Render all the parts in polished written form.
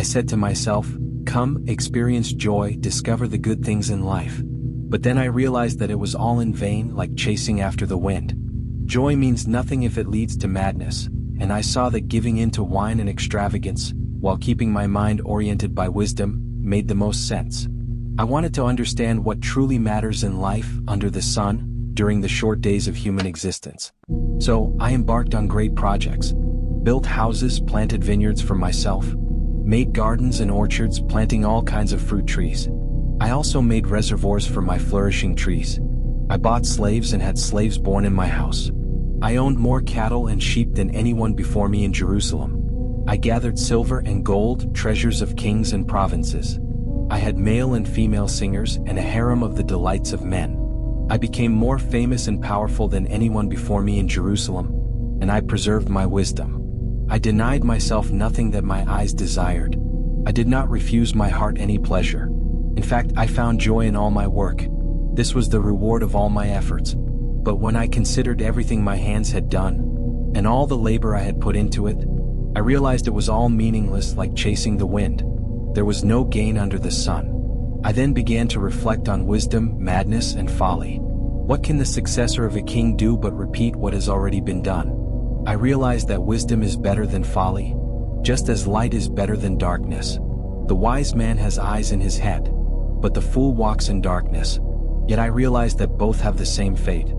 I said to myself, come, experience joy, discover the good things in life. But then I realized that it was all in vain, like chasing after the wind. Joy means nothing if it leads to madness, and I saw that giving in to wine and extravagance, while keeping my mind oriented by wisdom, made the most sense. I wanted to understand what truly matters in life under the sun during the short days of human existence. So I embarked on great projects, built houses, planted vineyards for myself, made gardens and orchards, planting all kinds of fruit trees. I also made reservoirs for my flourishing trees. I bought slaves and had slaves born in my house. I owned more cattle and sheep than anyone before me in Jerusalem. I gathered silver and gold, treasures of kings and provinces. I had male and female singers and a harem of the delights of men. I became more famous and powerful than anyone before me in Jerusalem, and I preserved my wisdom. I denied myself nothing that my eyes desired. I did not refuse my heart any pleasure. In fact, I found joy in all my work. This was the reward of all my efforts. But when I considered everything my hands had done, and all the labor I had put into it, I realized it was all meaningless, like chasing the wind. There was no gain under the sun. I then began to reflect on wisdom, madness, and folly. What can the successor of a king do but repeat what has already been done? I realized that wisdom is better than folly, just as light is better than darkness. The wise man has eyes in his head, but the fool walks in darkness. Yet I realized that both have the same fate.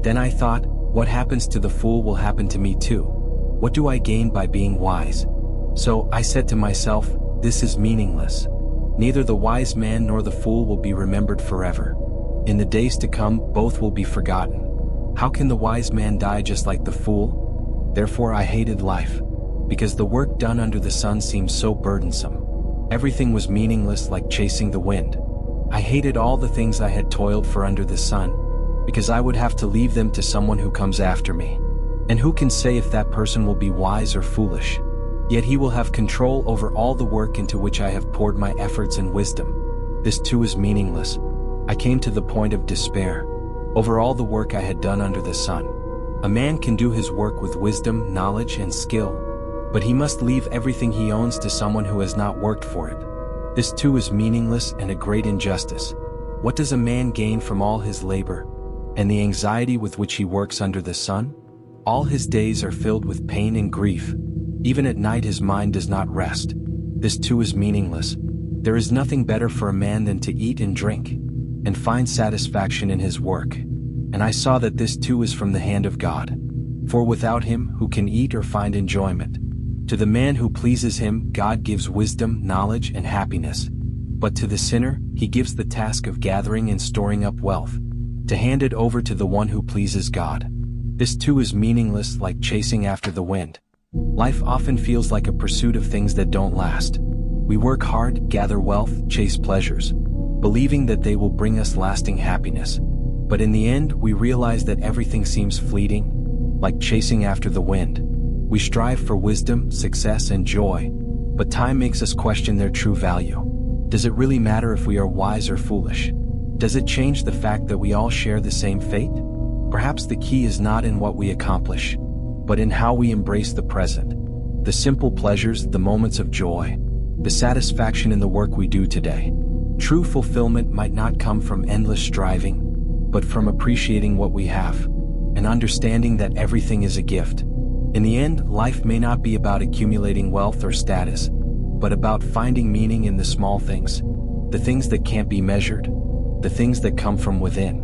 Then I thought, what happens to the fool will happen to me too. What do I gain by being wise? So I said to myself, this is meaningless. Neither the wise man nor the fool will be remembered forever. In the days to come, both will be forgotten. How can the wise man die just like the fool? Therefore I hated life, because the work done under the sun seemed so burdensome. Everything was meaningless, like chasing the wind. I hated all the things I had toiled for under the sun, because I would have to leave them to someone who comes after me. And who can say if that person will be wise or foolish? Yet he will have control over all the work into which I have poured my efforts and wisdom. This too is meaningless. I came to the point of despair over all the work I had done under the sun. A man can do his work with wisdom, knowledge, and skill, but he must leave everything he owns to someone who has not worked for it. This too is meaningless and a great injustice. What does a man gain from all his labor and the anxiety with which he works under the sun? All his days are filled with pain and grief. Even at night his mind does not rest. This too is meaningless. There is nothing better for a man than to eat and drink, and find satisfaction in his work. And I saw that this too is from the hand of God. For without him, who can eat or find enjoyment? To the man who pleases him, God gives wisdom, knowledge, and happiness. But to the sinner, he gives the task of gathering and storing up wealth, to hand it over to the one who pleases God. This too is meaningless, like chasing after the wind. Life often feels like a pursuit of things that don't last. We work hard, gather wealth, chase pleasures, believing that they will bring us lasting happiness. But in the end, we realize that everything seems fleeting, like chasing after the wind. We strive for wisdom, success, and joy, but time makes us question their true value. Does it really matter if we are wise or foolish? Does it change the fact that we all share the same fate? Perhaps the key is not in what we accomplish, but in how we embrace the present. The simple pleasures, the moments of joy, the satisfaction in the work we do today. True fulfillment might not come from endless striving, but from appreciating what we have, and understanding that everything is a gift. In the end, life may not be about accumulating wealth or status, but about finding meaning in the small things, the things that can't be measured, the things that come from within.